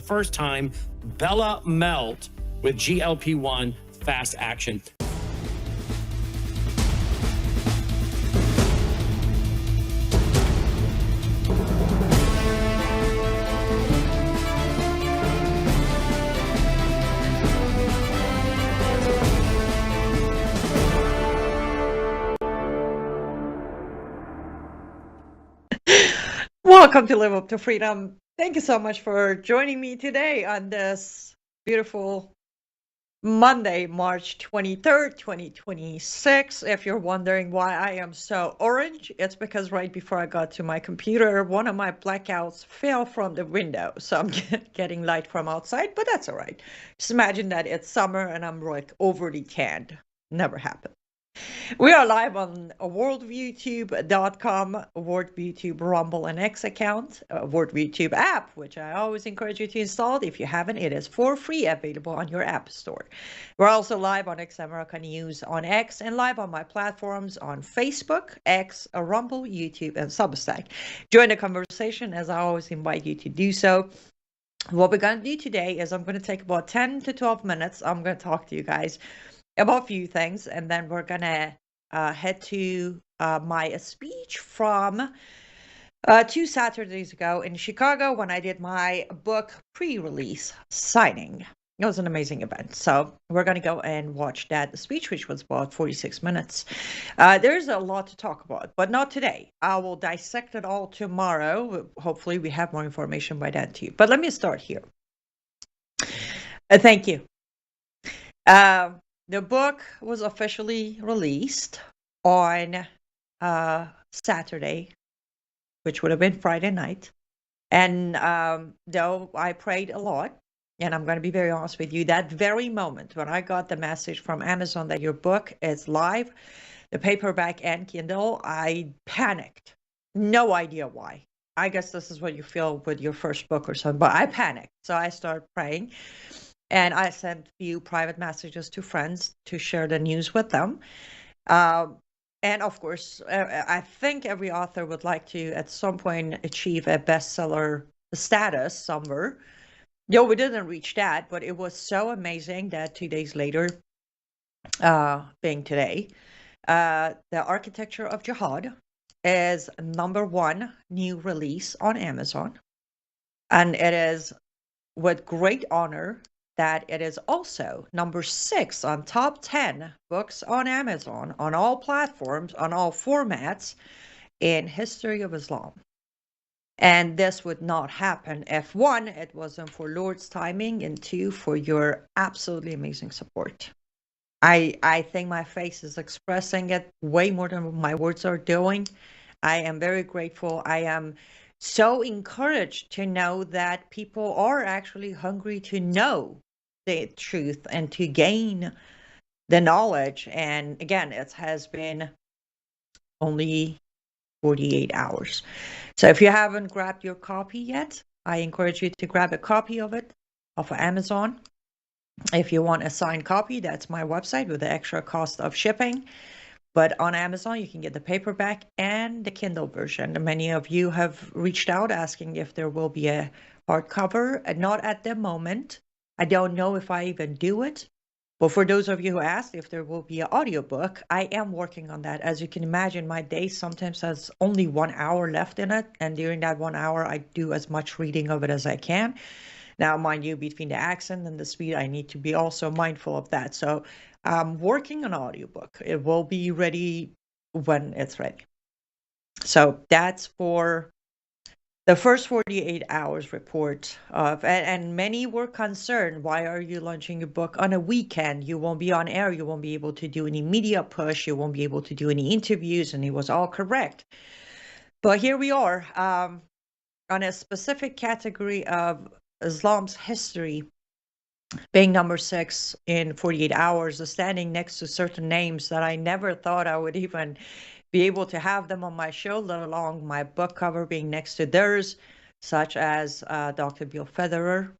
first time, Bella Melt with GLP-1 fast action. Welcome to Live Up to Freedom. Thank you so much for joining me today on this beautiful Monday, March 23rd, 2026. If you're wondering why I am so orange, it's because right before I got to my computer, one of my blackouts fell from the window. So I'm getting light from outside, but that's all right. Just imagine that it's summer and I'm like overly tanned. Never happened. We are live on worldviewtube.com, WorldViewTube Rumble and X account, WorldViewTube app, which I always encourage you to install. If you haven't, it is for free, available on your app store. We're also live on X America News on X and live on my platforms on Facebook, X, Rumble, YouTube, and Substack. Join the conversation, as I always invite you to do so. What we're going to do today is I'm going to take about 10 to 12 minutes. I'm going to talk to you guys about a few things, and then we're gonna head to my speech from 2 Saturdays ago in Chicago when I did my book pre-release signing. It was an amazing event, so we're gonna go and watch that speech, which was about 46 minutes. There's a lot to talk about, but not today. I will dissect it all tomorrow. Hopefully we have more information by then too, but let me start here. Thank you. The book was officially released on Saturday, which would have been Friday night. And though I prayed a lot, and I'm going to be very honest with you, that very moment when I got the message from Amazon that your book is live, the paperback and Kindle, I panicked. No idea why. I guess this is what you feel with your first book or something, but I panicked. So I started praying. And I sent a few private messages to friends to share the news with them. And of course, I think every author would like to, at some point, achieve a bestseller status somewhere. No, we didn't reach that, but it was so amazing that 2 days later, being today, The Architecture of Jihad is #1 new release on Amazon. And it is with great honor that it is also #6 on top 10 books on Amazon, on all platforms, on all formats in history of Islam. And this would not happen if 1, it wasn't for Lord's timing, and 2, for your absolutely amazing support. I think my face is expressing it way more than my words are doing. I am very grateful. I am so encouraged to know that people are actually hungry to know the truth and to gain the knowledge. And again, it has been only 48 hours. So if you haven't grabbed your copy yet, I encourage you to grab a copy of it off of Amazon. If you want a signed copy, that's my website with the extra cost of shipping. But on Amazon, you can get the paperback and the Kindle version. Many of you have reached out asking if there will be a hardcover. Not at the moment. I don't know if I even do it. But for those of you who asked if there will be an audiobook, I am working on that. As you can imagine, my day sometimes has only 1 hour left in it. And during that 1 hour, I do as much reading of it as I can. Now, mind you, between the accent and the speed, I need to be also mindful of that. So I'm working on an audiobook. It will be ready when it's ready. So that's for the first 48 hours report of, and many were concerned, why are you launching your book on a weekend? You won't be on air. You won't be able to do any media push. You won't be able to do any interviews. And it was all correct. But here we are on a specific category of Islam's history, being #6 in 48 hours, standing next to certain names that I never thought I would even be able to have them on my show, let alone my book cover being next to theirs, such as Dr. Bill Federer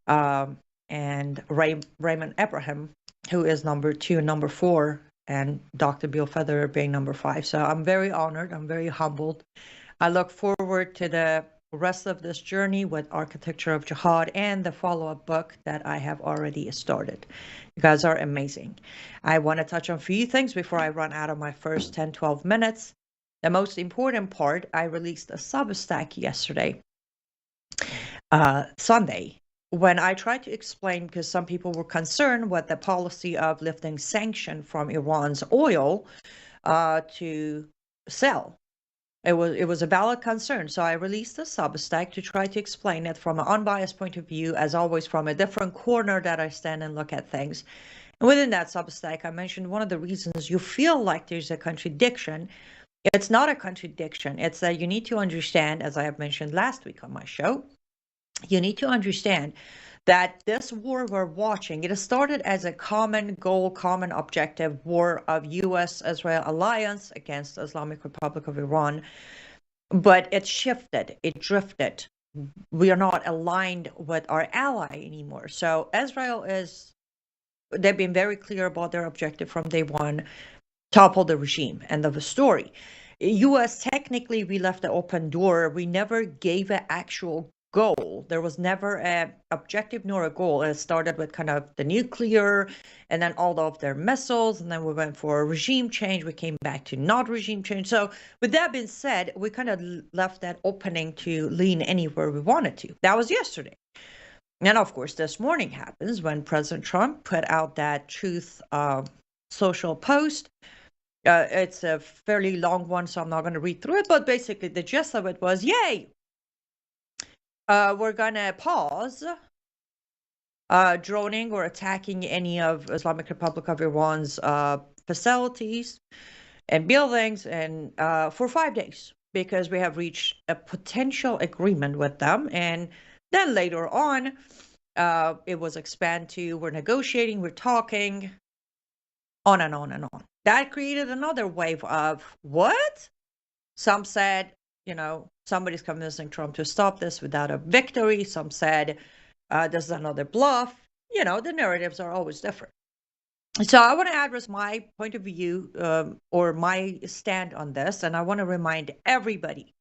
and Raymond Abraham, who is #2 and #4, and Dr. Bill Federer being #5. So I'm very honored. I'm very humbled. I look forward to the rest of this journey with Architecture of Jihad and the follow-up book that I have already started. You guys are amazing. I want to touch on a few things before I run out of my first 10, 12 minutes. The most important part, I released a Substack yesterday, Sunday, when I tried to explain, because some people were concerned with the policy of lifting sanction from Iran's oil to sell. It was a valid concern. So I released a Substack to try to explain it from an unbiased point of view, as always, from a different corner that I stand and look at things. And within that Substack, I mentioned one of the reasons you feel like there's a contradiction. It's not a contradiction. It's that you need to understand, as I have mentioned last week on my show, you need to understand that this war we're watching, it started as a common goal, common objective war of U.S.-Israel alliance against the Islamic Republic of Iran, but it shifted, it drifted. We are not aligned with our ally anymore. So Israel they've been very clear about their objective from day one: topple the regime. End of the story. U.S. technically, we left the open door. We never gave an actual goal. There was never an objective nor a goal. It started with kind of the nuclear and then all of their missiles, and then we went for a regime change. We came back to not regime change. So with that being said, we kind of left that opening to lean anywhere we wanted to. That was yesterday. And of course, this morning happens when President Trump put out that truth social post. It's a fairly long one, so I'm not going to read through it, but basically the gist of it was, yay, we're going to pause droning or attacking any of Islamic Republic of Iran's facilities and buildings and for 5 days, because we have reached a potential agreement with them. And then later on, it was expanded to, we're negotiating, we're talking, on and on and on. That created another wave of what? Some said, somebody's convincing Trump to stop this without a victory. Some said, this is another bluff. The narratives are always different. So I want to address my point of view or my stand on this. And I want to remind everybody,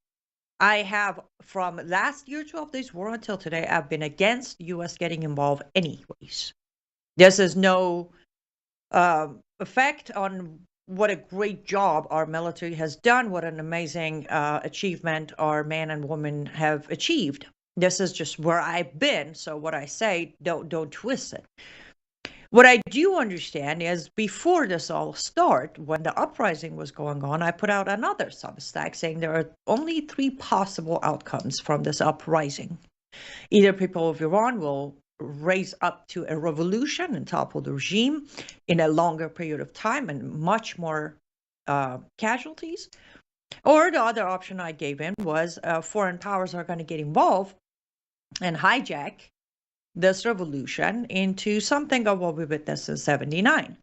I have, from last year, 12 days war until today, I've been against the U.S. getting involved anyways. This is no effect on what a great job our military has done, what an amazing achievement our men and women have achieved. This is just where I've been, so what I say, don't twist it. What I do understand is, before this all started, when the uprising was going on, I put out another Substack saying there are only 3 possible outcomes from this uprising. Either people of Iran will raise up to a revolution and topple the regime in a longer period of time and much more casualties. Or the other option I gave in was foreign powers are going to get involved and hijack this revolution into something of what we witnessed in 79.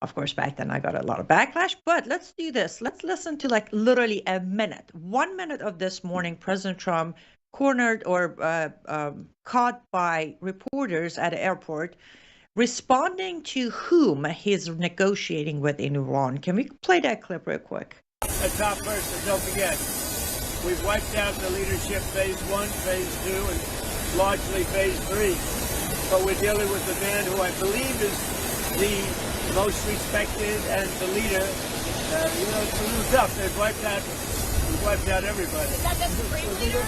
Of course, back then I got a lot of backlash, but let's do this. Let's listen to literally a minute, 1 minute of this morning, President Trump cornered or caught by reporters at the airport, responding to whom he's negotiating with in Iran. Can we play that clip real quick? A top person, don't forget, we've wiped out the leadership phase 1, phase 2, and largely phase 3. But we're dealing with a man who I believe is the most respected and the leader. It's a little tough. We've wiped out everybody. Is that the supreme leader?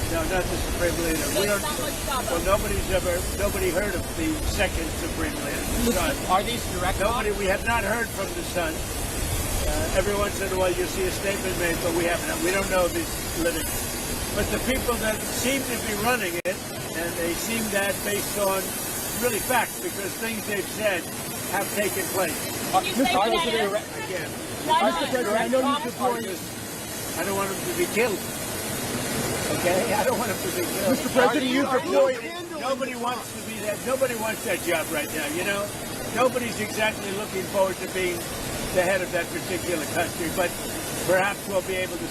No, not the supreme leader. Well, nobody heard of the second supreme leader, the son. Are these direct? We have not heard from the son. Every once in a while you see a statement made, but we don't know if he's living. But the people that seem to be running it, and they seem that based on really facts, because things they've said have taken place. Mr. President, Again, Mr. President, I know you I don't want him to be killed. Okay, I don't want him to be killed. Mr. President, you deployed. Nobody wants to be that. Nobody wants that job right now. Nobody's exactly looking forward to being the head of that particular country. But perhaps we'll be able to.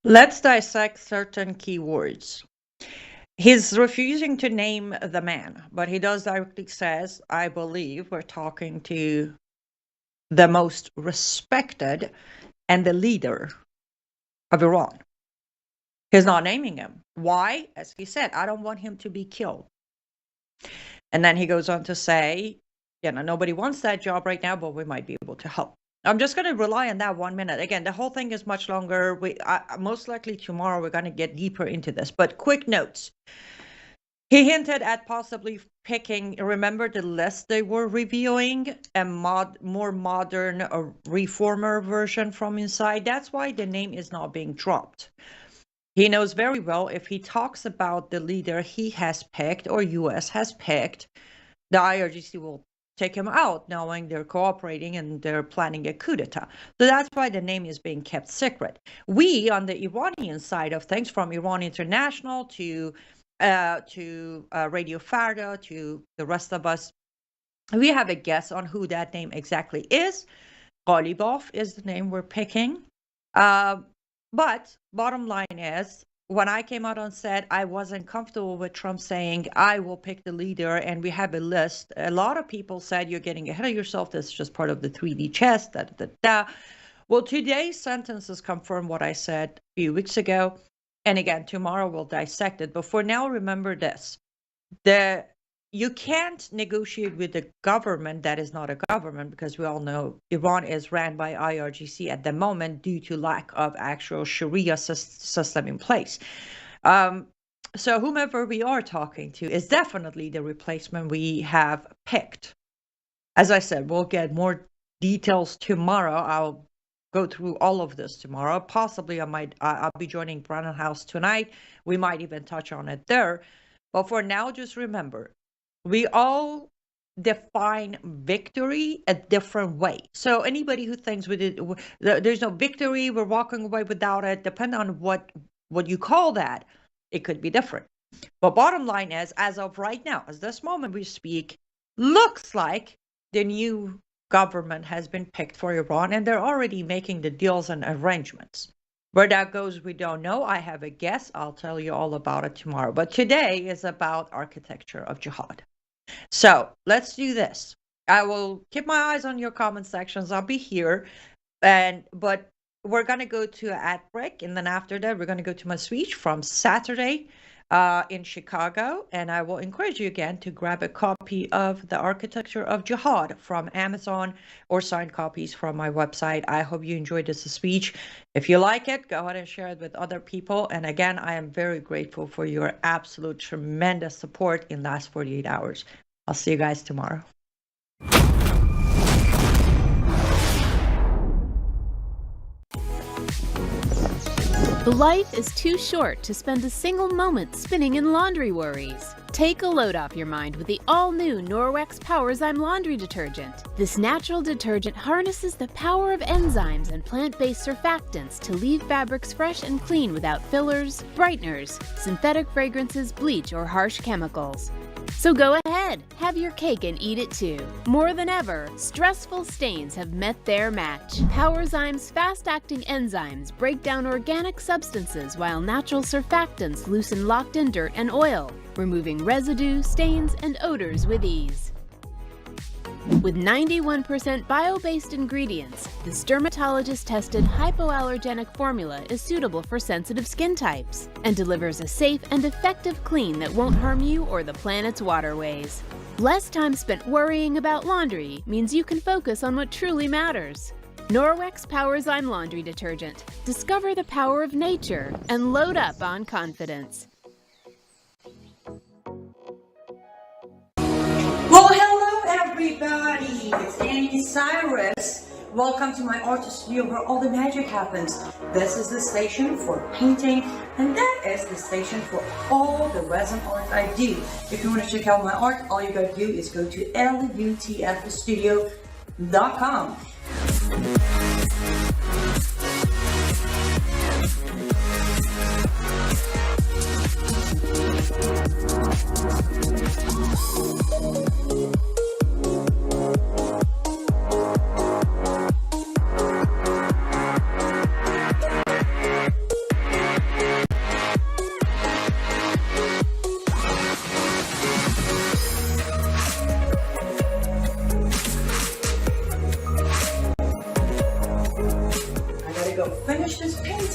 Let's dissect certain keywords. He's refusing to name the man, but he does directly says, I believe we're talking to the most respected and the leader of Iran. He's not naming him. Why? As he said, I don't want him to be killed. And then he goes on to say, nobody wants that job right now, but we might be able to help. I'm just going to rely on that 1 minute. Again, the whole thing is much longer. Most likely tomorrow we're going to get deeper into this. But quick notes. He hinted at possibly picking, remember the list they were reviewing, a more modern reformer version from inside. That's why the name is not being dropped. He knows very well if he talks about the leader he has picked or US has picked, the IRGC will take him out, knowing they're cooperating and they're planning a coup d'etat. So that's why the name is being kept secret. We, on the Iranian side of things, from Iran International to Radio Farda to the rest of us, we have a guess on who that name exactly is. Ghalibaf is the name we're picking. But bottom line is, when I came out and said I wasn't comfortable with Trump saying, I will pick the leader and we have a list, a lot of people said, you're getting ahead of yourself. This is just part of the 3D chess. Well, today's sentences confirm what I said a few weeks ago. And again, tomorrow we'll dissect it. But for now, remember this. You can't negotiate with a government that is not a government, because we all know Iran is ran by IRGC at the moment due to lack of actual Sharia system in place. So whomever we are talking to is definitely the replacement we have picked. As I said, we'll get more details tomorrow. I'll go through all of this tomorrow. Possibly I'll be joining Brennan House tonight. We might even touch on it there. But for now, just remember, we all define victory a different way. So anybody who thinks there's no victory, we're walking away without it, depending on what you call that, it could be different. But bottom line is, as of right now, as this moment we speak, looks like the new government has been picked for Iran, and they're already making the deals and arrangements. Where that goes, we don't know. I have a guess. I'll tell you all about it tomorrow. But today is about architecture of jihad. So let's do this. I will keep my eyes on your comment sections. I'll be here. But we're going to go to an ad break. And then after that, we're going to go to my speech from Saturday in Chicago. And I will encourage you again to grab a copy of The Architecture of Jihad from Amazon or signed copies from my website. I hope you enjoyed this speech. If you like it, go ahead and share it with other people. And again, I am very grateful for your absolute tremendous support in the last 48 hours. I'll see you guys tomorrow. Life is too short to spend a single moment spinning in laundry worries. Take a load off your mind with the all-new Norwex Powerzyme laundry detergent. This natural detergent harnesses the power of enzymes and plant-based surfactants to leave fabrics fresh and clean without fillers, brighteners, synthetic fragrances, bleach, or harsh chemicals. So go ahead, have your cake and eat it too. More than ever, stressful stains have met their match. Powerzyme's fast-acting enzymes break down organic substances while natural surfactants loosen locked-in dirt and oil, removing residue, stains, and odors with ease. With 91% bio-based ingredients, this dermatologist-tested hypoallergenic formula is suitable for sensitive skin types and delivers a safe and effective clean that won't harm you or the planet's waterways. Less time spent worrying about laundry means you can focus on what truly matters. Norwex Powerzyme Laundry Detergent. Discover the power of nature and load up on confidence. Well, hello everybody, it's Annie Cyrus. Welcome to my art studio where all the magic happens. This is the station for painting, and that is the station for all the resin art I do. If you want to check out my art, all you gotta do is go to lutfstudio.com.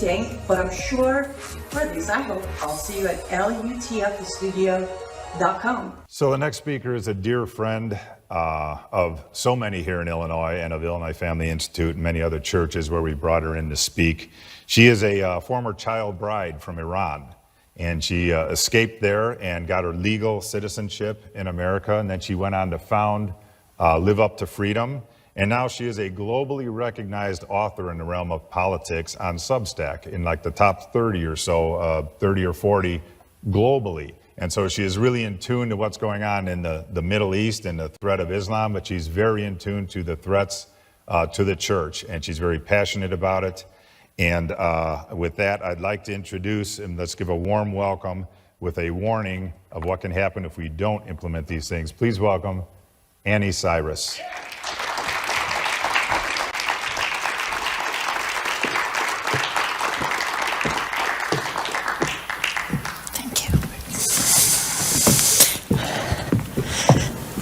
meeting, but I'm sure, or at least I hope, I'll see you at lutfthestudio.com. So the next speaker is a dear friend of so many here in Illinois and of Illinois Family Institute and many other churches where we brought her in to speak. She is a former child bride from Iran, and she escaped there and got her legal citizenship in America, and then she went on to found Live Up to Freedom, and now she is a globally recognized author in the realm of politics on Substack, in like the top 30 or so, 30 or 40 globally. And so she is really in tune to what's going on in the Middle East and the threat of Islam, but she's very in tune to the threats to the church, and she's very passionate about it. And with that, I'd like to introduce, and let's give a warm welcome with a warning of what can happen if we don't implement these things. Please welcome Annie Cyrus.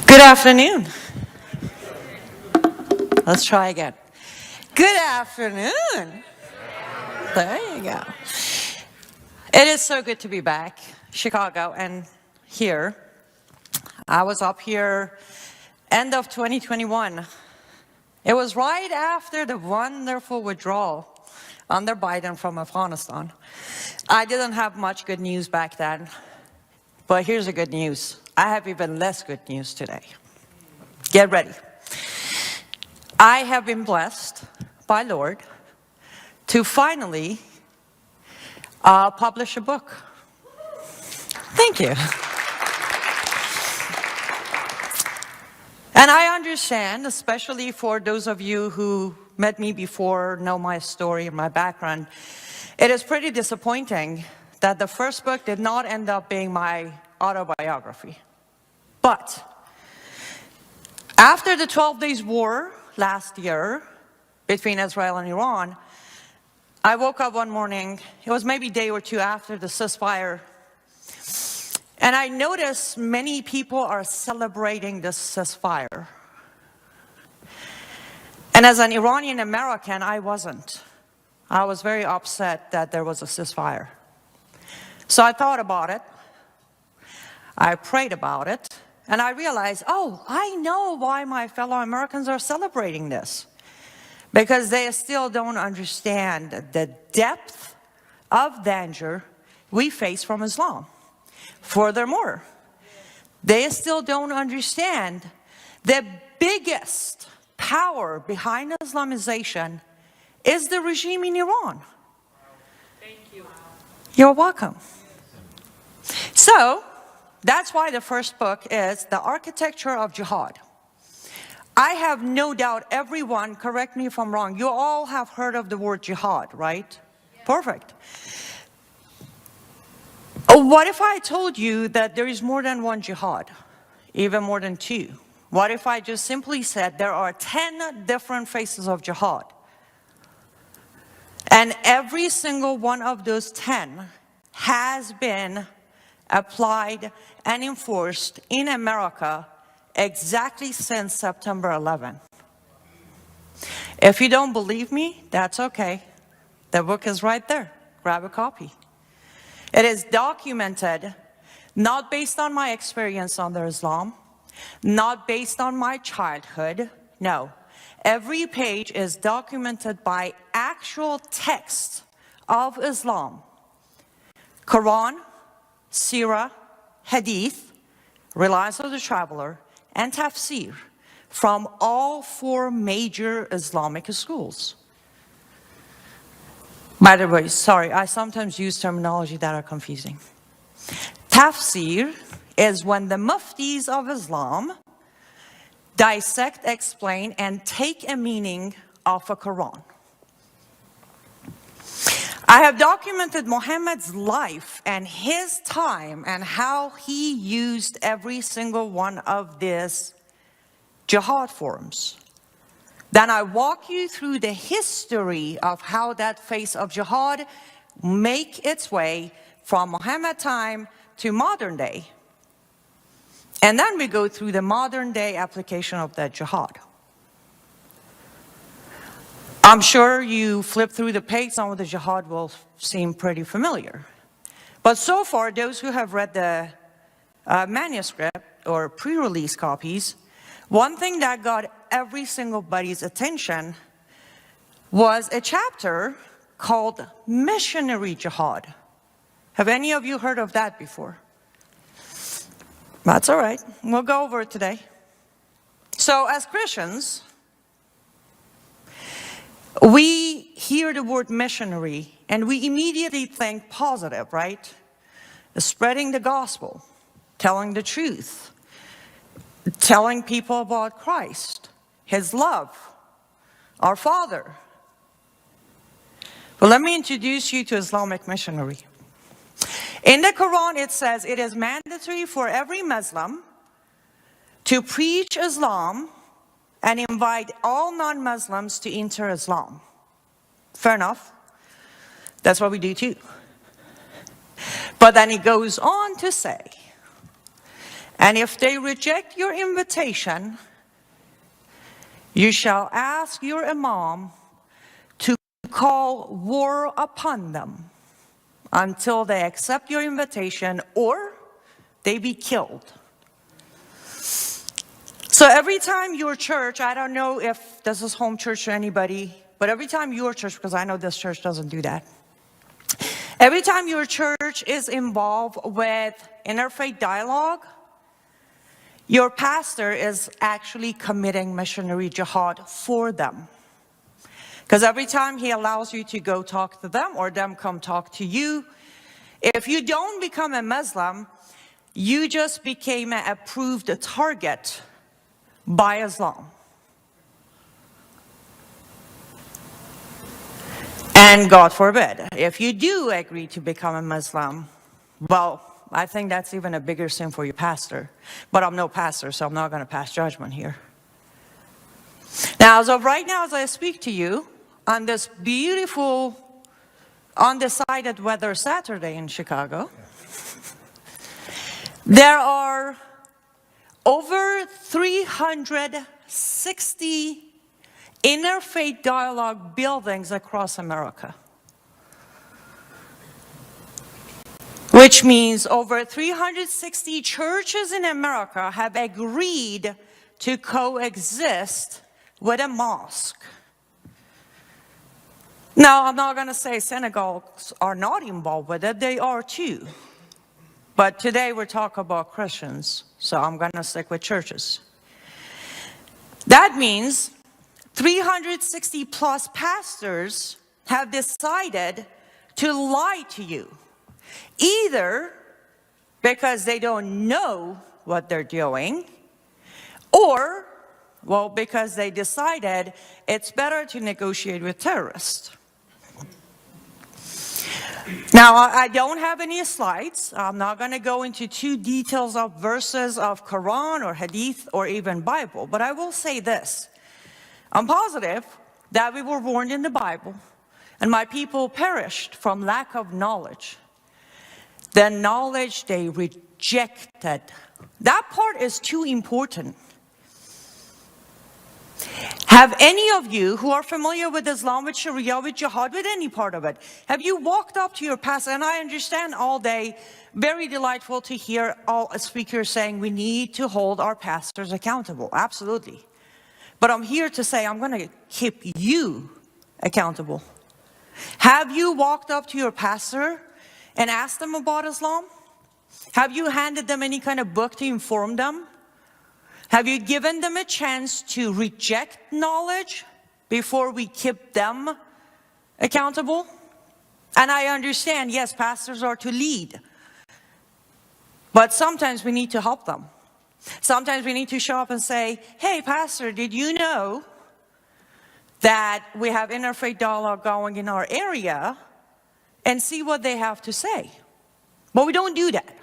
Good afternoon. Let's try again. Good afternoon. There you go. It is so good to be back, Chicago, and here. I was up here end of 2021. It was right after the wonderful withdrawal under Biden from Afghanistan. I didn't have much good news back then, but here's the good news. I have even less good news today. Get ready. I have been blessed by Lord to finally publish a book. Thank you. And I understand, especially for those of you who met me before, know my story and my background, it is pretty disappointing that the first book did not end up being my autobiography. But after the 12 days war last year between Israel and Iran, I woke up one morning, it was maybe a day or two after the ceasefire, and I noticed many people are celebrating this ceasefire. And as an Iranian American, I wasn't. I was very upset that there was a ceasefire. So I thought about it. I prayed about it, and I realized, oh, I know why my fellow Americans are celebrating this. Because they still don't understand the depth of danger we face from Islam. Furthermore, they still don't understand the biggest power behind Islamization is the regime in Iran. Thank you. You're welcome. So, that's why the first book is The Architecture of Jihad. I have no doubt everyone, correct me if I'm wrong, you all have heard of the word jihad, right? Yeah. Perfect. What if I told you that there is more than one jihad, even more than two? What if I just simply said there are 10 different faces of jihad? And every single one of those 10 has been applied and enforced in America exactly since September 11. If you don't believe me, that's okay. The book is right there. Grab a copy. It is documented, not based on my experience under Islam, not based on my childhood, no. Every page is documented by actual text of Islam. Quran, Sirah, Hadith, Reliance of the Traveler, and Tafsir from all 4 major Islamic schools. By the way, sorry, I sometimes use terminology that are confusing. Tafsir is when the muftis of Islam dissect, explain, and take a meaning of a Quran. I have documented Muhammad's life and his time and how he used every single one of these jihad forms. Then I walk you through the history of how that face of jihad make its way from Muhammad time to modern day. And then we go through the modern day application of that jihad. I'm sure you flip through the page, some of the jihad will seem pretty familiar. But so far, those who have read the manuscript or pre-release copies, one thing that got every single body's attention was a chapter called Missionary Jihad. Have any of you heard of that before? That's all right. We'll go over it today. So as Christians, we hear the word missionary and we immediately think positive, right? Spreading the gospel, telling the truth, telling people about Christ, His love, our Father. Well, let me introduce you to Islamic missionary. In the Quran, it says it is mandatory for every Muslim to preach Islam and invite all non-Muslims to enter Islam. Fair enough. That's what we do too. But then it goes on to say, and if they reject your invitation, you shall ask your imam to call war upon them until they accept your invitation or they be killed. So every time your church, I don't know if this is home church to anybody, but every time your church, because I know this church doesn't do that, every time your church is involved with interfaith dialogue, your pastor is actually committing missionary jihad for them. Because every time he allows you to go talk to them or them come talk to you, if you don't become a Muslim, you just became an approved target by Islam. And God forbid, if you do agree to become a Muslim, well, I think that's even a bigger sin for your pastor. But I'm no pastor, so I'm not going to pass judgment here. Now, as of right now, as I speak to you, on this beautiful, undecided weather Saturday in Chicago, there are over 360 interfaith dialogue buildings across America. Which means over 360 churches in America have agreed to coexist with a mosque. Now, I'm not going to say synagogues are not involved with it. They are too. But today we're talking about Christians, so I'm going to stick with churches. That means 360 plus pastors have decided to lie to you. Either because they don't know what they're doing, or, well, because they decided it's better to negotiate with terrorists. Now, I don't have any slides. I'm not going to go into too details of verses of Quran or Hadith or even Bible, but I will say this. I'm positive that we were warned in the Bible, and my people perished from lack of knowledge. The knowledge they rejected. That part is too important. Have any of you who are familiar with Islam, with Sharia, with Jihad, with any part of it, have you walked up to your pastor, and I understand all day, very delightful to hear all speakers saying we need to hold our pastors accountable. Absolutely. But I'm here to say I'm going to keep you accountable. Have you walked up to your pastor and asked them about Islam? Have you handed them any kind of book to inform them? Have you given them a chance to reject knowledge before we keep them accountable? And I understand, yes, pastors are to lead. But sometimes we need to help them. Sometimes we need to show up and say, hey, pastor, did you know that we have interfaith dialogue going in our area? And see what they have to say. But we don't do that.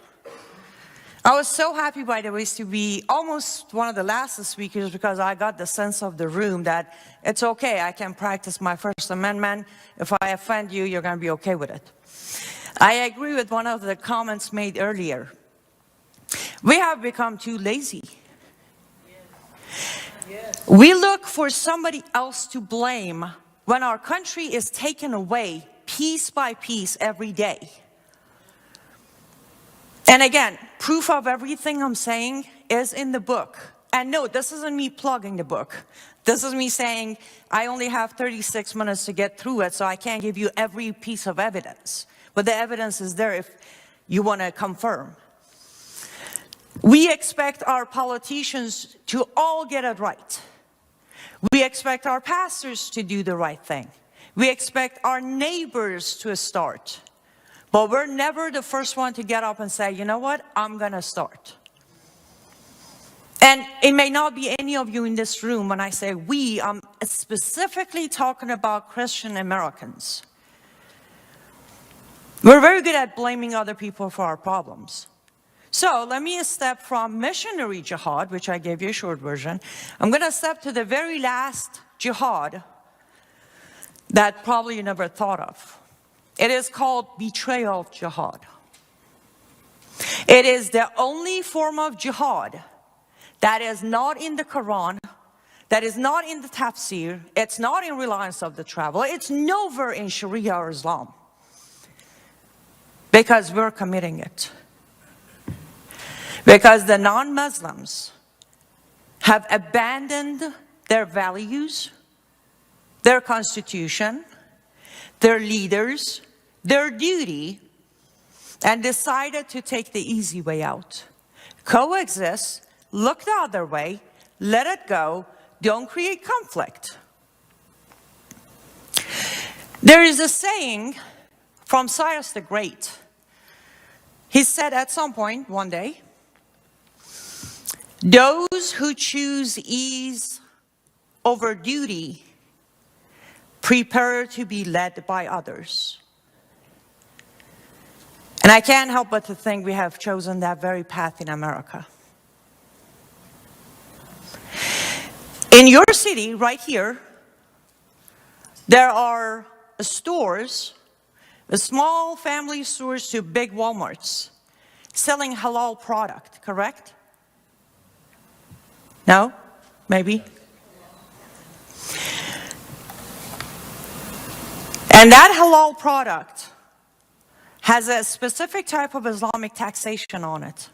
I was so happy, by the way, to be almost one of the last speakers because I got the sense of the room that it's okay, I can practice my First Amendment. If I offend you, you're going to be okay with it. I agree with one of the comments made earlier. We have become too lazy. We look for somebody else to blame when our country is taken away piece by piece every day. And again, proof of everything I'm saying is in the book. And no, this isn't me plugging the book. This is me saying I only have 36 minutes to get through it, so I can't give you every piece of evidence. But the evidence is there if you want to confirm. We expect our politicians to all get it right. We expect our pastors to do the right thing. We expect our neighbors to start. But we're never the first one to get up and say, you know what, I'm going to start. And it may not be any of you in this room when I say we, I'm specifically talking about Christian Americans. We're very good at blaming other people for our problems. So let me step from missionary jihad, which I gave you a short version. I'm going to step to the very last jihad that probably you never thought of. It is called betrayal jihad. It is the only form of jihad that is not in the Quran, that is not in the tafsir, it's not in reliance of the traveler, it's nowhere in Sharia or Islam. Because we're committing it. Because the non-Muslims have abandoned their values, their constitution, their leaders, their duty, and decided to take the easy way out. Coexist, look the other way, let it go, don't create conflict. There is a saying from Cyrus the Great. He said at some point one day, those who choose ease over duty prepare to be led by others. And I can't help but to think we have chosen that very path in America. In your city, right here, there are stores, small family stores to big Walmarts, selling halal product, correct? No? Maybe? And that halal product has a specific type of Islamic taxation on it.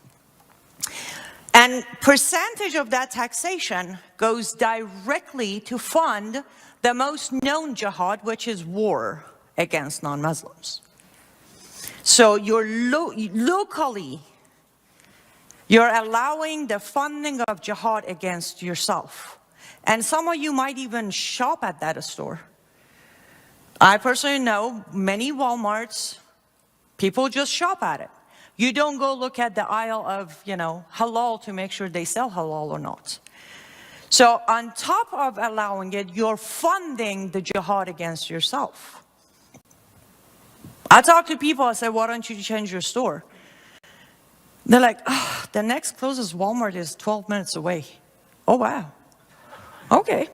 And percentage of that taxation goes directly to fund the most known jihad, which is war against non-Muslims. So you're locally, you're allowing the funding of jihad against yourself. And some of you might even shop at that store. I personally know many Walmarts, people just shop at it. You don't go look at the aisle of, halal to make sure they sell halal or not. So on top of allowing it, you're funding the jihad against yourself. I talk to people, I say, why don't you change your store? They're like, the next closest Walmart is 12 minutes away. Oh, wow. Okay.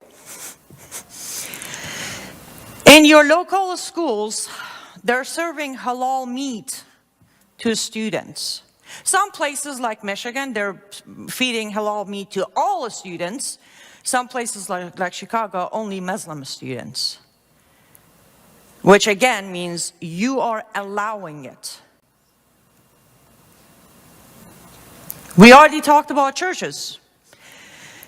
In your local schools, they're serving halal meat to students. Some places like Michigan, they're feeding halal meat to all the students. Some places like Chicago, only Muslim students. Which again means you are allowing it. We already talked about churches.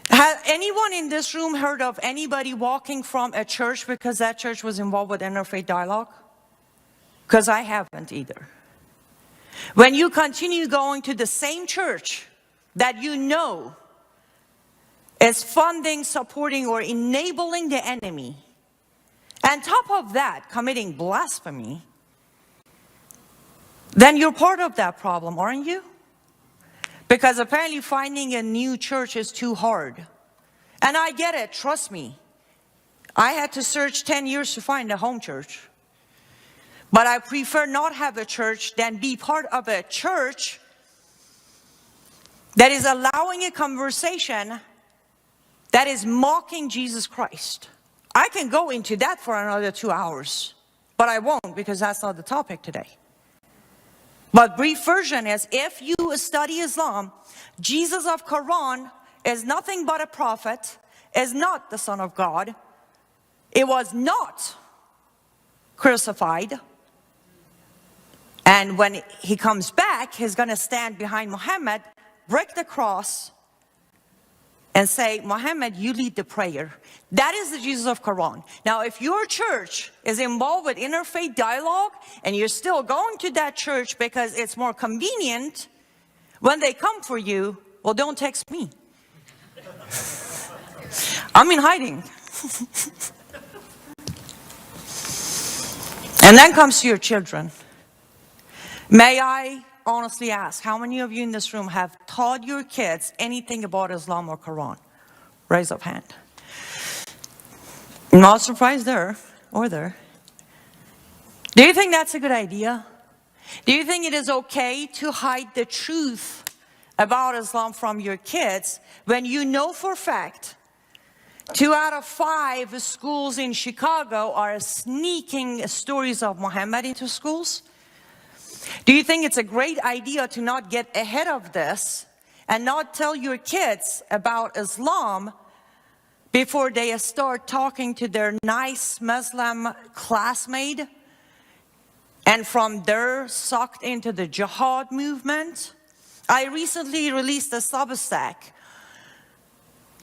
Has anyone in this room heard of anybody walking from a church because that church was involved with interfaith dialogue? Because I haven't either. When you continue going to the same church that you know is funding, supporting, or enabling the enemy, and top of that, committing blasphemy, then you're part of that problem, aren't you? Because apparently finding a new church is too hard. And I get it, trust me. I had to search 10 years to find a home church. But I prefer not have a church than be part of a church that is allowing a conversation that is mocking Jesus Christ. I can go into that for another 2 hours, but I won't because that's not the topic today. But brief version is, if you study Islam, Jesus of Quran is nothing but a prophet, is not the Son of God, it was not crucified. And when he comes back, he's going to stand behind Muhammad, break the cross, and say, Muhammad, you lead the prayer. That is the Jesus of Quran. Now, if your church is involved with interfaith dialogue and you're still going to that church because it's more convenient, when they come for you, well, don't text me. I'm in hiding. And then comes to your children. May I honestly ask, how many of you in this room have taught your kids anything about Islam or Quran? Raise up hand. Not surprised there or there. Do you think that's a good idea? Do you think it is okay to hide the truth about Islam from your kids when you know for a fact 2 out of 5 schools in Chicago are sneaking stories of Muhammad into schools? Do you think it's a great idea to not get ahead of this and not tell your kids about Islam before they start talking to their nice Muslim classmate and from there sucked into the jihad movement? I recently released a Substack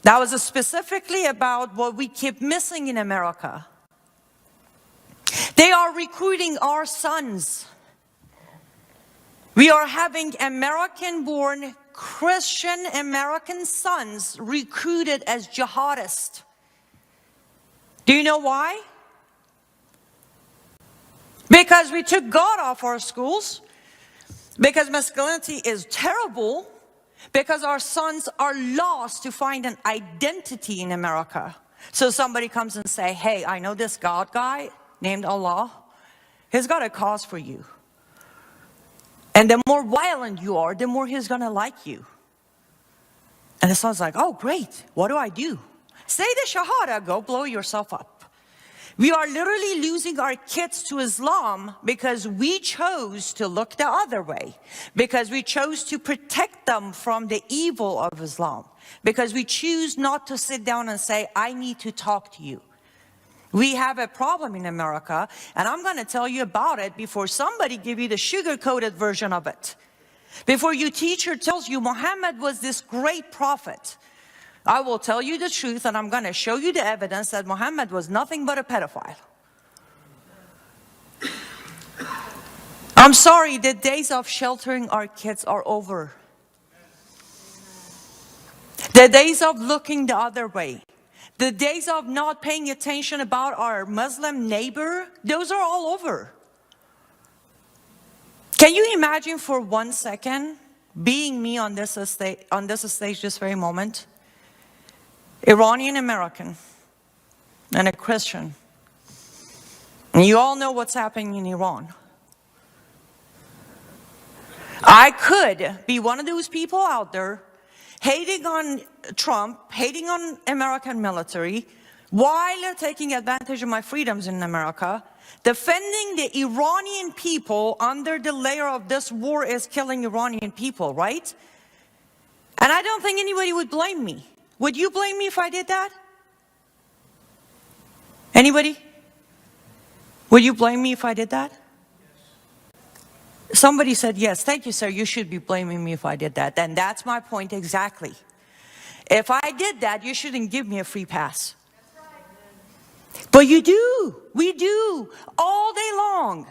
that was specifically about what we keep missing in America. They are recruiting our sons. We are having American-born Christian American sons recruited as jihadists. Do you know why? Because we took God off our schools, because masculinity is terrible, because our sons are lost to find an identity in America. So somebody comes and say, hey, I know this God guy named Allah. He's got a cause for you. And the more violent you are, the more he's going to like you. And the son's like, oh, great. What do I do? Say the Shahada, go blow yourself up. We are literally losing our kids to Islam because we chose to look the other way. Because we chose to protect them from the evil of Islam. Because we choose not to sit down and say, I need to talk to you. We have a problem in America, and I'm going to tell you about it before somebody give you the sugar-coated version of it. Before your teacher tells you Muhammad was this great prophet, I will tell you the truth, and I'm going to show you the evidence that Muhammad was nothing but a pedophile. I'm sorry, the days of sheltering our kids are over. The days of looking the other way. The days of not paying attention about our Muslim neighbor, those are all over. Can you imagine for 1 second being me on this stage this very moment? Iranian American and a Christian. And you all know what's happening in Iran. I could be one of those people out there hating on Trump, hating on American military, while taking advantage of my freedoms in America, defending the Iranian people under the layer of this war is killing Iranian people, right? And I don't think anybody would blame me. Would you blame me if I did that? Anybody? Would you blame me if I did that? Somebody said, yes, thank you, sir. You should be blaming me if I did that. And that's my point exactly. If I did that, you shouldn't give me a free pass. But you do. We do. All day long.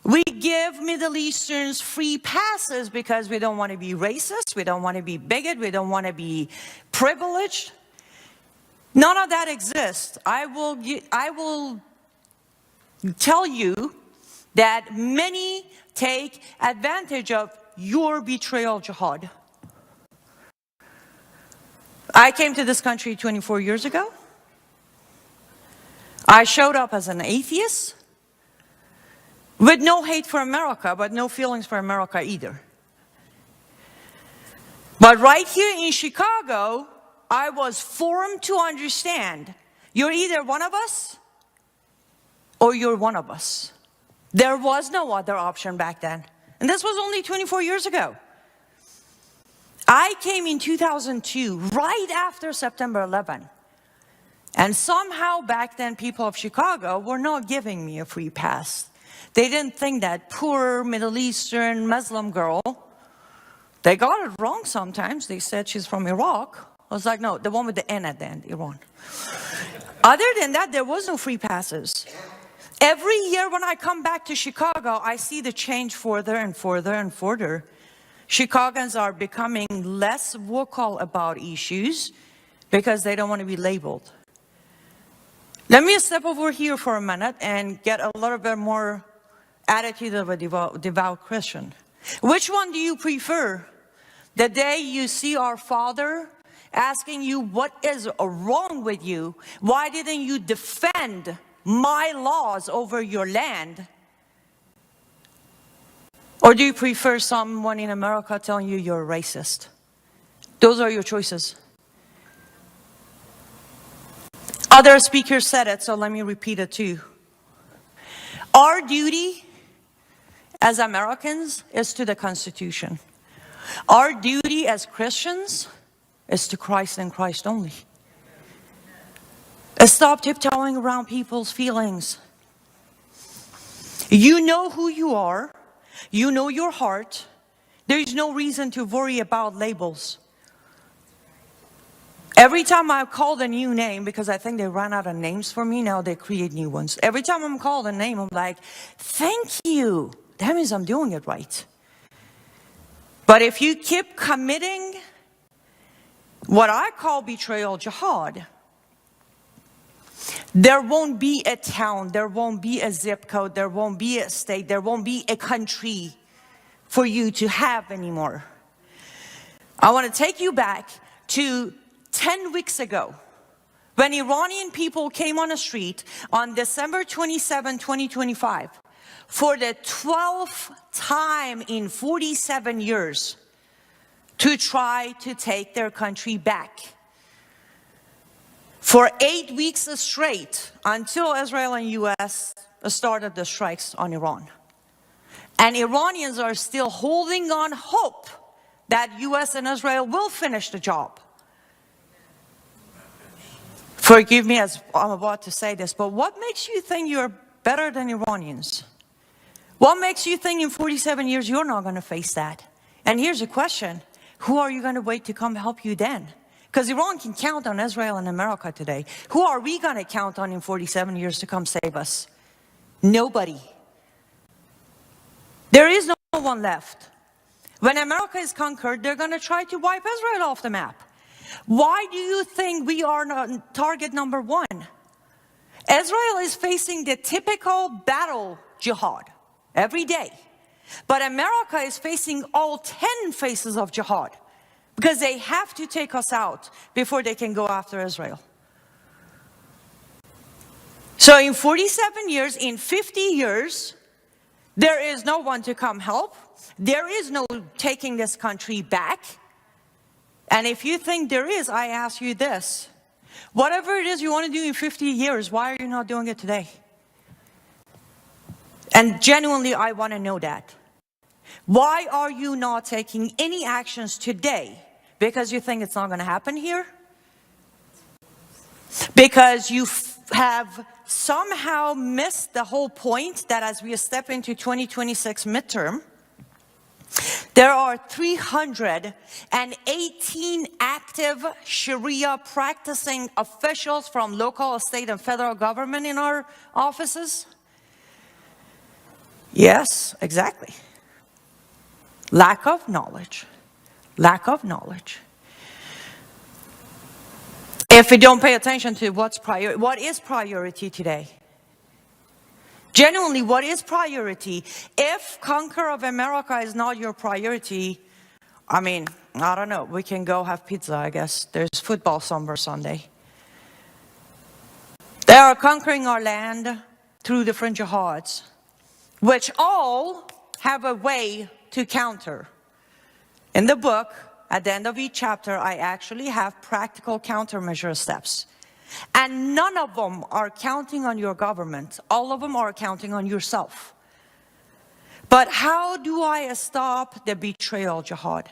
We give Middle Easterns free passes because we don't want to be racist. We don't want to be bigot. We don't want to be privileged. None of that exists. I will tell you that many take advantage of your betrayal jihad. I came to this country 24 years ago. I showed up as an atheist with no hate for America, but no feelings for America either. But right here in Chicago, I was formed to understand you're either one of us or you're one of us. There was no other option back then. And this was only 24 years ago. I came in 2002, right after September 11. And somehow back then, people of Chicago were not giving me a free pass. They didn't think that poor Middle Eastern Muslim girl, they got it wrong sometimes. They said she's from Iraq. I was like, no, the one with the N at the end, Iran. Other than that, there was no free passes. Every year when I come back to Chicago, I see the change further and further and further. Chicagoans are becoming less vocal about issues because they don't want to be labeled. Let me step over here for a minute and get a little bit more attitude of a devout Christian. Which one do you prefer? The day you see our Father asking you, what is wrong with you? Why didn't you defend my laws over your land? Or do you prefer someone in America telling you you're a racist? Those are your choices. Other speakers said it, so let me repeat it too. Our duty as Americans is to the Constitution. Our duty as Christians is to Christ and Christ only. Stop tiptoeing around people's feelings. You know who you are. You know your heart. There is no reason to worry about labels. Every time I'm called a new name, because I think they ran out of names for me, now they create new ones. Every time I'm called a name, I'm like, thank you. That means I'm doing it right. But if you keep committing what I call betrayal jihad, there won't be a town, there won't be a zip code, there won't be a state, there won't be a country for you to have anymore. I want to take you back to 10 weeks ago, when Iranian people came on the street on December 27, 2025, for the 12th time in 47 years, to try to take their country back. For 8 weeks straight, until Israel and US started the strikes on Iran. And Iranians are still holding on hope that US and Israel will finish the job. Forgive me as I'm about to say this, but what makes you think you're better than Iranians? What makes you think in 47 years you're not going to face that? And here's a question. Who are you going to wait to come help you then? Because Iran can count on Israel and America today. Who are we going to count on in 47 years to come save us? Nobody. There is no one left. When America is conquered, they're going to try to wipe Israel off the map. Why do you think we are not target number one? Israel is facing the typical battle jihad every day. But America is facing all 10 phases of jihad because they have to take us out before they can go after Israel. So in 47 years, in 50 years, there is no one to come help. There is no taking this country back. And if you think there is, I ask you this. Whatever it is you want to do in 50 years, why are you not doing it today? And genuinely, I want to know that. Why are you not taking any actions today? Because you think it's not going to happen here? Because you have somehow missed the whole point that as we step into 2026 midterm, there are 318 active Sharia practicing officials from local, state, and federal government in our offices. Yes, exactly. Lack of knowledge. Lack of knowledge. If we don't pay attention to what is priority today? Genuinely, what is priority? If conquer of America is not your priority, I mean, I don't know. We can go have pizza, I guess. There's football somewhere Sunday. They are conquering our land through different jihads, which all have a way to counter. In the book, at the end of each chapter, I actually have practical countermeasure steps. And none of them are counting on your government. All of them are counting on yourself. But how do I stop the betrayal jihad?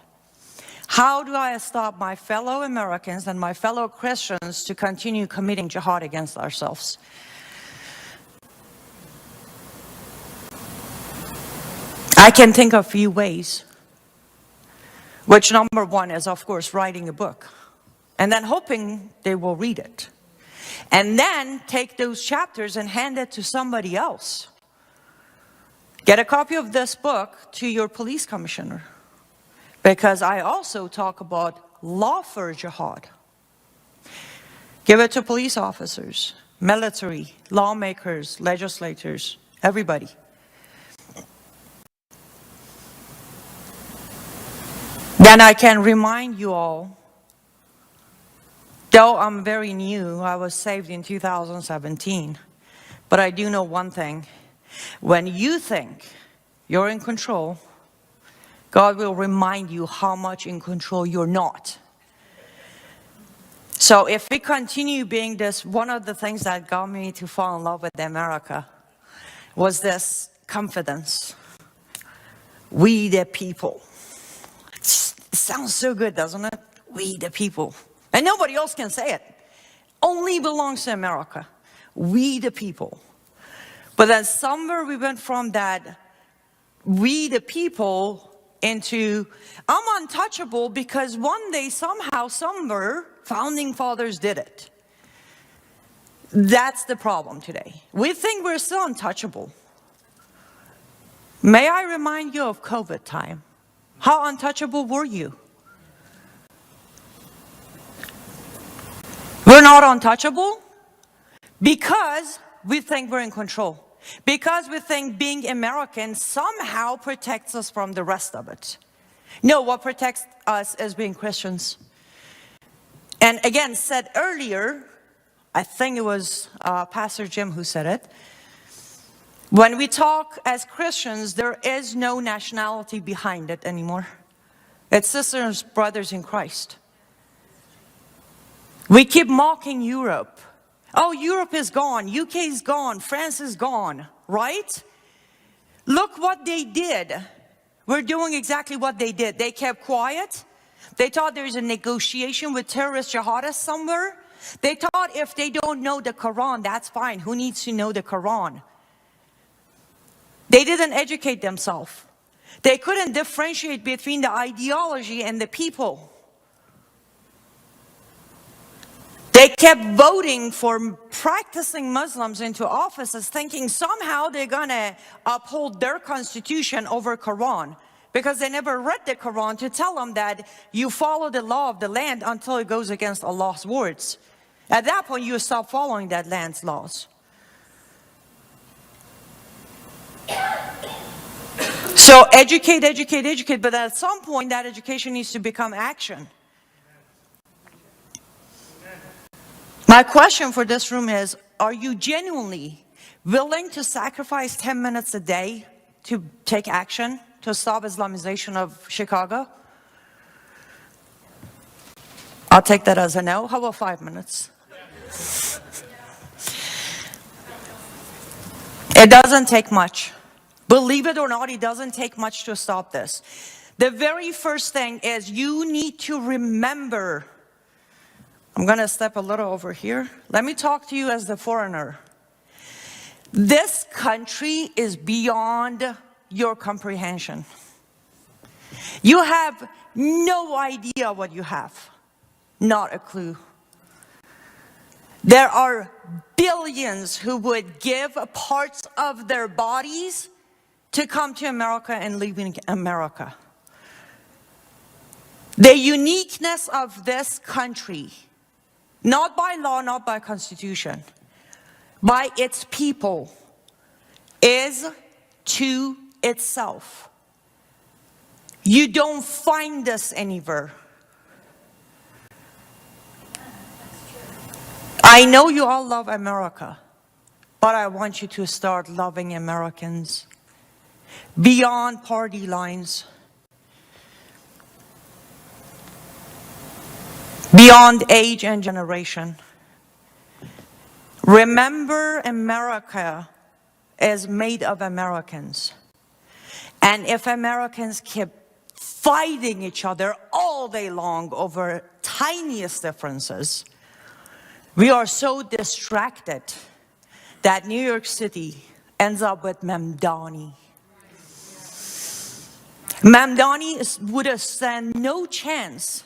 How do I stop my fellow Americans and my fellow Christians to continue committing jihad against ourselves? I can think of a few ways, which number one is, of course, writing a book and then hoping they will read it. And then take those chapters and hand it to somebody else. Get a copy of this book to your police commissioner. Because I also talk about law for jihad. Give it to police officers, military, lawmakers, legislators, everybody. Then I can remind you all, though I'm very new, I was saved in 2017, but I do know one thing. When you think you're in control, God will remind you how much in control you're not. So if we continue being this, one of the things that got me to fall in love with America was this confidence. We the people. It sounds so good, doesn't it? We the people. And nobody else can say it. Only belongs to America. We the people. But then somewhere we went from that, we the people, into I'm untouchable because one day somehow somewhere founding fathers did it. That's the problem today. We think we're still untouchable. May I remind you of COVID time? How untouchable were you? We're not untouchable because we think we're in control. Because we think being American somehow protects us from the rest of it. No, what protects us is being Christians. And again, said earlier, I think it was Pastor Jim who said it, when we talk as Christians, there is no nationality behind it anymore. It's sisters, brothers in Christ. We keep mocking Europe. Oh, Europe is gone, UK is gone, France is gone, right? Look what they did. We're doing exactly what they did. They kept quiet. They thought there's a negotiation with terrorist jihadists somewhere. They thought if they don't know the Quran, that's fine. Who needs to know the Quran? They didn't educate themselves. They couldn't differentiate between the ideology and the people. They kept voting for practicing Muslims into offices, thinking somehow they're going to uphold their constitution over Quran, because they never read the Quran to tell them that you follow the law of the land until it goes against Allah's words. At that point, you stop following that land's laws. So educate, educate, educate, but at some point that education needs to become action. My question for this room is, are you genuinely willing to sacrifice 10 minutes a day to take action to stop Islamization of Chicago? I'll take that as a no. How about 5 minutes? It doesn't take much. Believe it or not, it doesn't take much to stop this. The very first thing is you need to remember. I'm going to step a little over here. Let me talk to you as the foreigner. This country is beyond your comprehension. You have no idea what you have. Not a clue. There are billions who would give parts of their bodies to come to America and live in America. The uniqueness of this country, not by law, not by constitution, by its people, is to itself. You don't find this anywhere. I know you all love America, but I want you to start loving Americans beyond party lines, beyond age and generation. Remember, America is made of Americans. And if Americans keep fighting each other all day long over tiniest differences, we are so distracted that New York City ends up with Mamdani. Mamdani would have stand no chance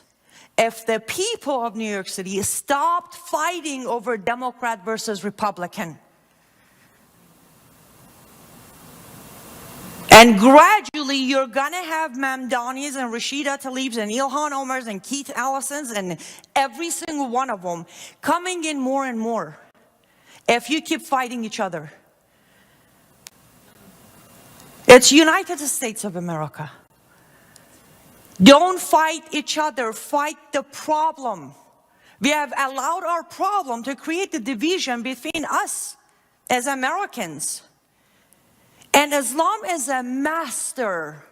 if the people of New York City stopped fighting over Democrat versus Republican. And gradually, you're going to have Mamdanis and Rashida Tlaibs and Ilhan Omars and Keith Allisons and every single one of them coming in more and more if you keep fighting each other. It's United States of America. Don't fight each other, fight the problem. We have allowed our problem to create the division between us as Americans. And Islam is a master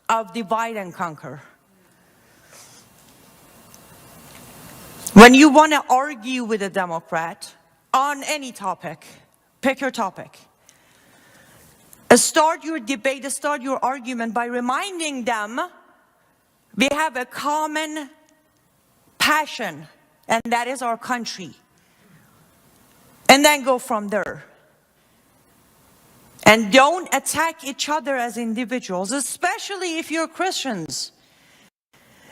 of divide and conquer. When you want to argue with a Democrat on any topic, pick your topic. Start your debate, start your argument by reminding them we have a common passion, and that is our country. And then go from there. And don't attack each other as individuals, especially if you're Christians.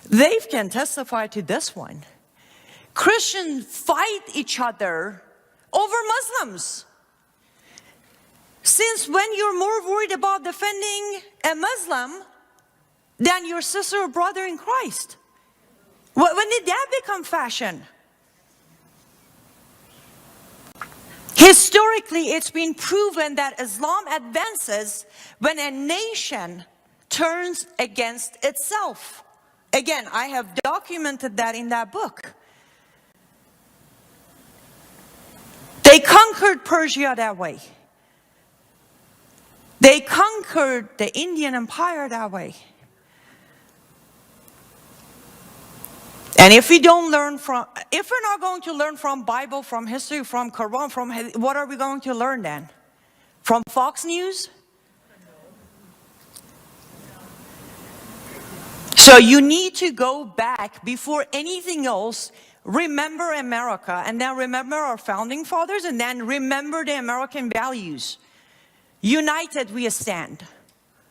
They can testify to this one. Christians fight each other over Muslims. Since when you're more worried about defending a Muslim than your sister or brother in Christ? When did that become fashion? Historically, it's been proven that Islam advances when a nation turns against itself. Again, I have documented that in that book. They conquered Persia that way. They conquered the Indian Empire that way. And if we don't learn from, if we're not going to learn from Bible, from history, from Quran, what are we going to learn then? From Fox News? So you need to go back before anything else. Remember America, and then remember our founding fathers, and then remember the American values. United we stand.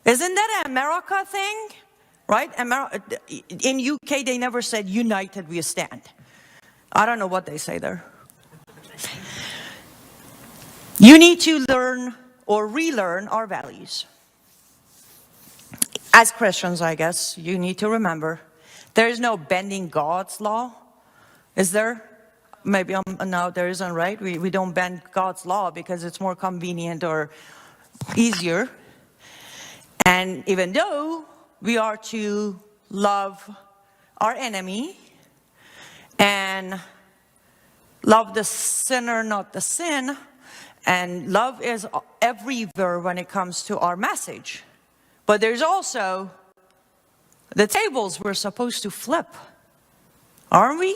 Isn't that an America thing? Right? In UK, they never said, united we stand. I don't know what they say there. You need to learn or relearn our values. As Christians, I guess, you need to remember, there is no bending God's law. Is there? Maybe no, there isn't, right? We don't bend God's law because it's more convenient or easier. And even though we are to love our enemy and love the sinner, not the sin. And love is everywhere when it comes to our message. But there's also the tables we're supposed to flip, aren't we?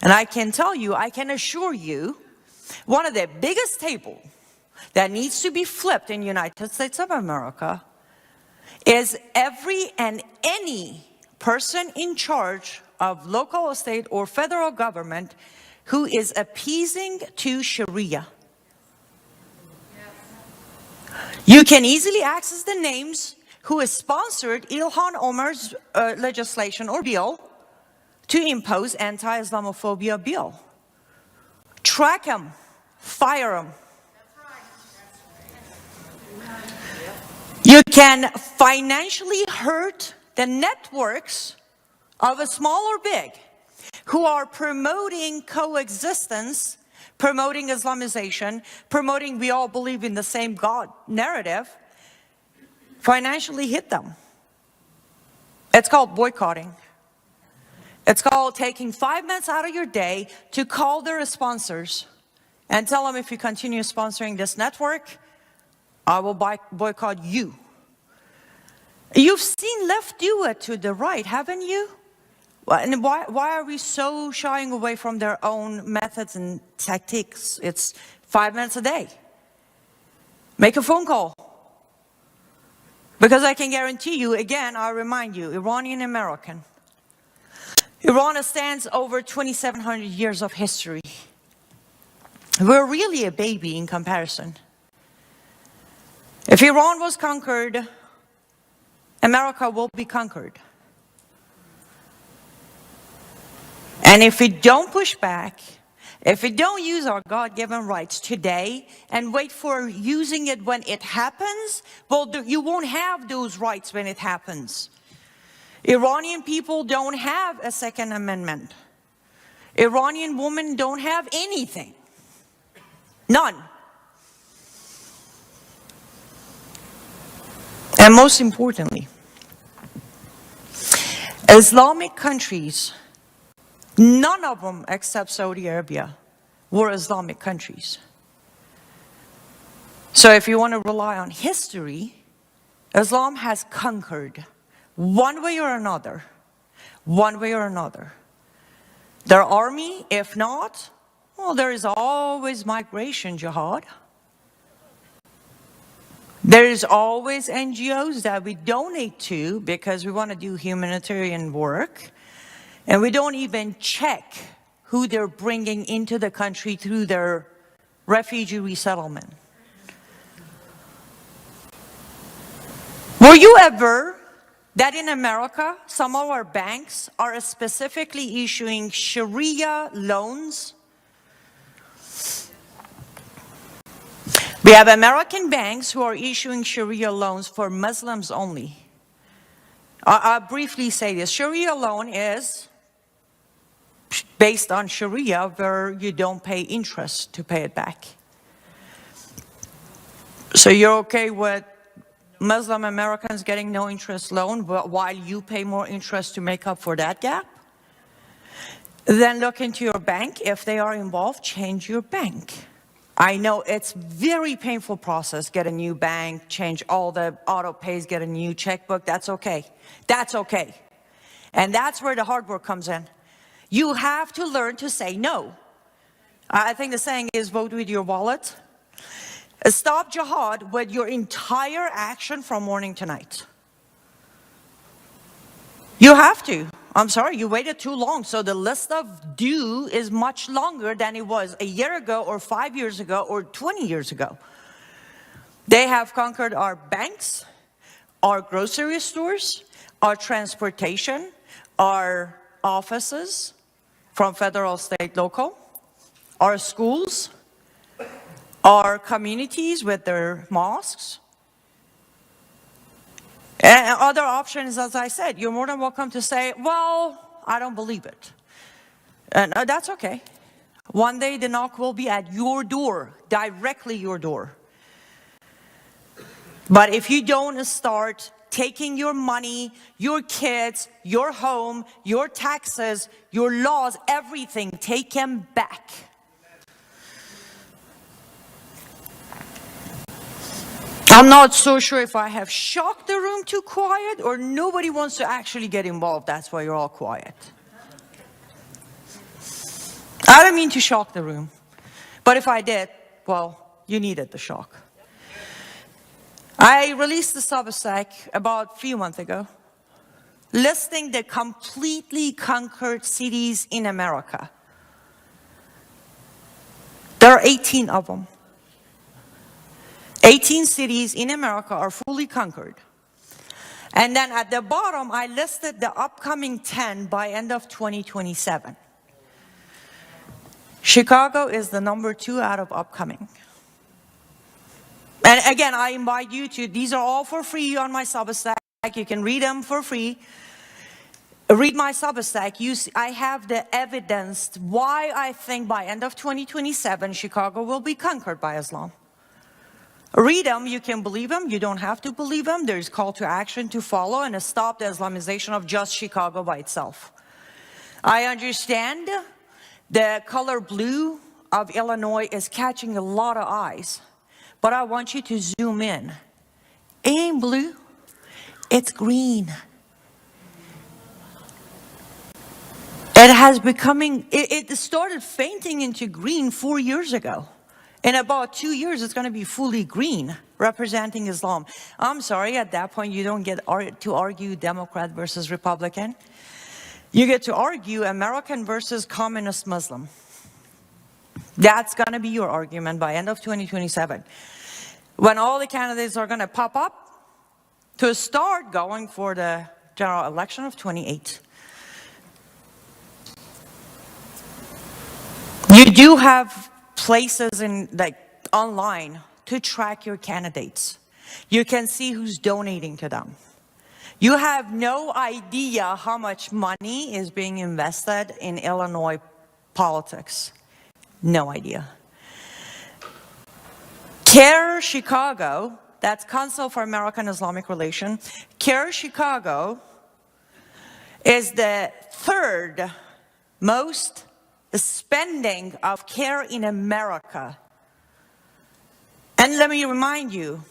And I can tell you, I can assure you, one of the biggest tables that needs to be flipped in the United States of America is every and any person in charge of local, state, or federal government who is appeasing to Sharia. You can easily access the names who has sponsored Ilhan Omar's legislation or bill to impose anti-Islamophobia bill. Track them, fire them. You can financially hurt the networks of a small or big who are promoting coexistence, promoting Islamization, promoting we all believe in the same God narrative. Financially hit them. It's called boycotting. It's called taking 5 minutes out of your day to call their sponsors and tell them, if you continue sponsoring this network, I will boycott you. You've seen left do it to the right, haven't you? And why are we so shying away from their own methods and tactics? It's 5 minutes a day. Make a phone call. Because I can guarantee you, again, I remind you, Iranian American. Iran stands over 2,700 years of history. We're really a baby in comparison. If Iran was conquered, America will be conquered. And if we don't push back, if we don't use our God-given rights today and wait for using it when it happens, well, you won't have those rights when it happens. Iranian people don't have a Second Amendment. Iranian women don't have anything. None. And most importantly, Islamic countries, none of them except Saudi Arabia were Islamic countries. So if you want to rely on history, Islam has conquered one way or another, one way or another. Their army, if not, well, there is always migration jihad. There is always NGOs that we donate to because we want to do humanitarian work. And we don't even check who they're bringing into the country through their refugee resettlement. Were you ever that in America, some of our banks are specifically issuing Sharia loans? We have American banks who are issuing Sharia loans for Muslims only. I'll briefly say this. Sharia loan is based on Sharia, where you don't pay interest to pay it back. So you're okay with Muslim Americans getting no interest loan while you pay more interest to make up for that gap? Then look into your bank. If they are involved, change your bank. I know it's very painful process, get a new bank, change all the auto pays, get a new checkbook. That's okay. That's okay. And that's where the hard work comes in. You have to learn to say no. I think the saying is vote with your wallet. Stop jihad with your entire action from morning to night. You have to. I'm sorry, you waited too long. So the list of due is much longer than it was a year ago or 5 years ago or 20 years ago. They have conquered our banks, our grocery stores, our transportation, our offices from federal, state, local, our schools, our communities with their mosques. And other options, as I said, you're more than welcome to say, well, I don't believe it. And that's okay. One day the knock will be at your door, directly your door. But if you don't start taking your money, your kids, your home, your taxes, your laws, everything, take them back. I'm not so sure if I have shocked the room too quiet or nobody wants to actually get involved. That's why you're all quiet. I don't mean to shock the room. But if I did, well, you needed the shock. I released the Substack about a few months ago, listing the completely conquered cities in America. There are 18 of them. 18 cities in America are fully conquered. And then at the bottom, I listed the upcoming 10 by end of 2027. Chicago is the number 2 out of upcoming. And again, I invite you to, these are all for free on my Substack. You can read them for free. Read my Substack. I have the evidence why I think by end of 2027, Chicago will be conquered by Islam. Read them, you can believe them, you don't have to believe them. There's call to action to follow and stop the Islamization of just Chicago by itself. I understand the color blue of Illinois is catching a lot of eyes, but I want you to zoom in. It ain't blue, it's green. It has becoming, it started fainting into green 4 years ago. In about 2 years, it's going to be fully green, representing Islam. I'm sorry, at that point, you don't get to argue Democrat versus Republican. You get to argue American versus communist Muslim. That's going to be your argument by end of 2027. When all the candidates are going to pop up to start going for the general election of 28. You do have places in online to track your candidates. You can see who's donating to them. You have no idea how much money is being invested in Illinois politics. No idea. CARE Chicago, that's Council for American Islamic Relations. CARE Chicago is the third most spending of CARE in America. And let me remind you,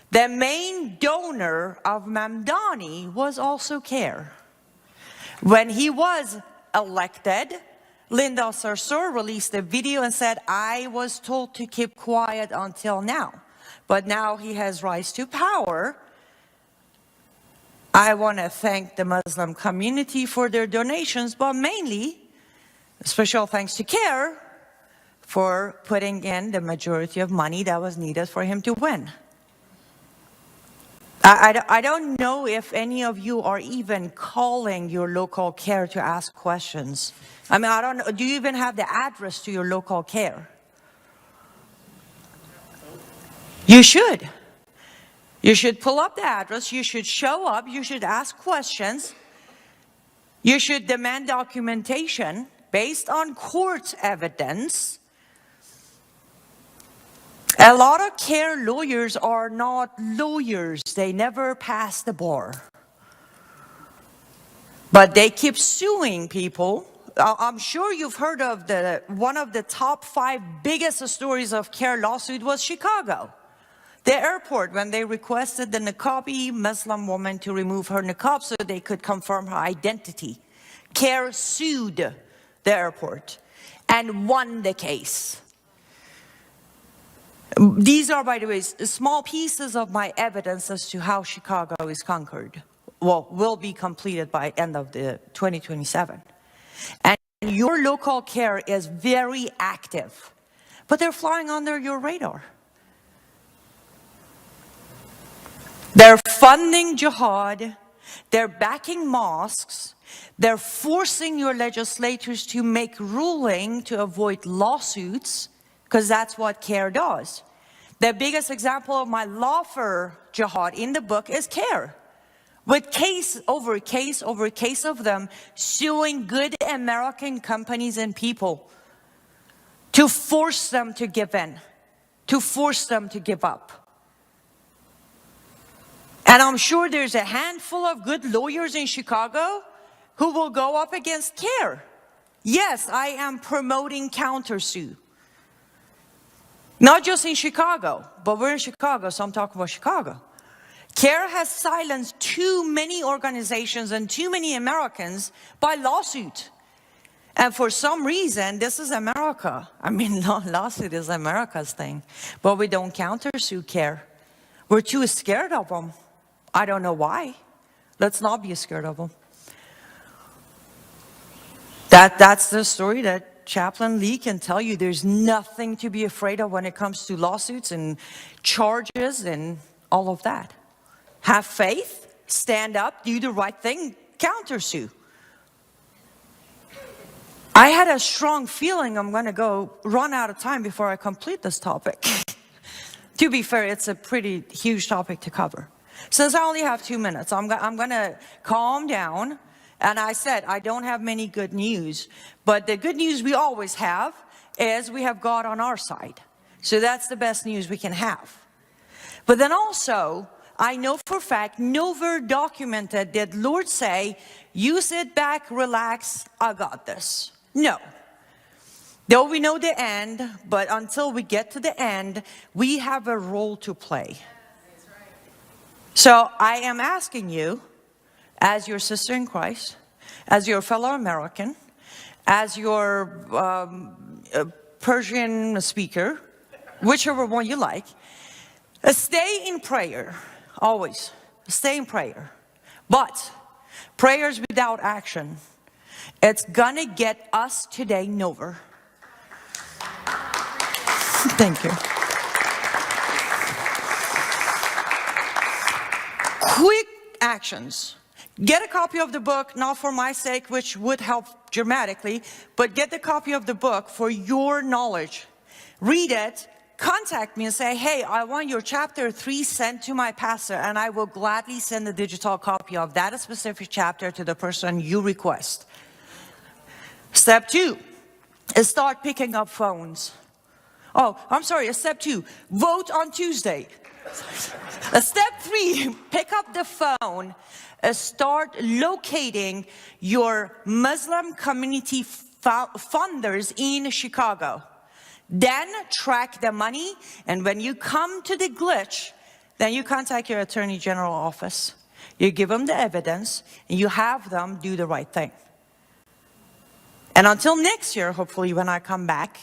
the main donor of Mamdani was also CARE. When he was elected, Linda Sarsour released a video and said, I was told to keep quiet until now. But now he has rise to power. I want to thank the Muslim community for their donations, but mainly, special thanks to CARE for putting in the majority of money that was needed for him to win. I don't know if any of you are even calling your local CARE to ask questions. I mean, I don't know. Do you even have the address to your local CARE? You should. You should pull up the address. You should show up. You should ask questions. You should demand documentation based on court evidence. A lot of CARE lawyers are not lawyers. They never pass the bar. But they keep suing people. I'm sure you've heard of one of the top 5 biggest stories of CARE lawsuit was Chicago. The airport, when they requested the niqabi Muslim woman to remove her niqab so they could confirm her identity. CARE sued the airport and won the case. These are, by the way, small pieces of my evidence as to how Chicago is conquered. Well, will be completed by end of the 2027. And your local CARE is very active, but they're flying under your radar. They're funding jihad, they're backing mosques, they're forcing your legislators to make ruling to avoid lawsuits, because that's what CARE does. The biggest example of my law for jihad in the book is CARE. With case over case over case of them suing good American companies and people to force them to give in, to force them to give up. And I'm sure there's a handful of good lawyers in Chicago who will go up against CARE. Yes, I am promoting countersue. Not just in Chicago, but we're in Chicago, so I'm talking about Chicago. CARE has silenced too many organizations and too many Americans by lawsuit. And for some reason, this is America. I mean, lawsuit is America's thing. But we don't countersue CARE. We're too scared of them. I don't know why. Let's not be scared of them. That's the story that Chaplain Lee can tell you. There's nothing to be afraid of when it comes to lawsuits and charges and all of that. Have faith, stand up, do the right thing, countersue. I had a strong feeling I'm going to run out of time before I complete this topic. To be fair, it's a pretty huge topic to cover. Since I only have 2 minutes, I'm going to calm down. And I said, I don't have many good news. But the good news we always have is we have God on our side. So that's the best news we can have. But then also, I know for a fact, nowhere documented did Lord say, you sit back, relax, I got this. No. Though we know the end, but until we get to the end, we have a role to play. So I am asking you, as your sister in Christ, as your fellow American, as your Persian speaker, whichever one you like. Stay in prayer, always. Stay in prayer. But prayers without action, it's gonna get us today nowhere. Thank you. Quick actions. Get a copy of the book, not for my sake, which would help dramatically, but get the copy of the book for your knowledge. Read it, contact me and say, hey, I want your chapter 3 sent to my pastor, and I will gladly send a digital copy of that specific chapter to the person you request. Step 2 is start picking up phones. Oh, I'm sorry, step 2, vote on Tuesday. Step 3, pick up the phone, start locating your Muslim community funders in Chicago. Then track the money, and when you come to the glitch, then you contact your Attorney General office. You give them the evidence, and you have them do the right thing. And until next year, hopefully when I come back,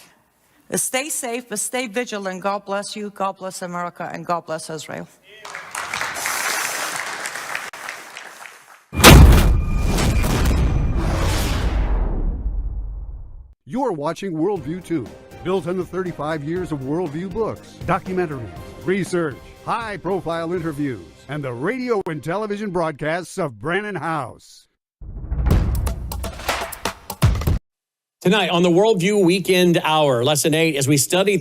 stay safe, but stay vigilant. God bless you, God bless America, and God bless Israel. You're watching Worldview 2, built on the 35 years of Worldview books, documentaries, research, high-profile interviews, and the radio and television broadcasts of Brannon House. Tonight on the Worldview Weekend Hour, Lesson 8, as we study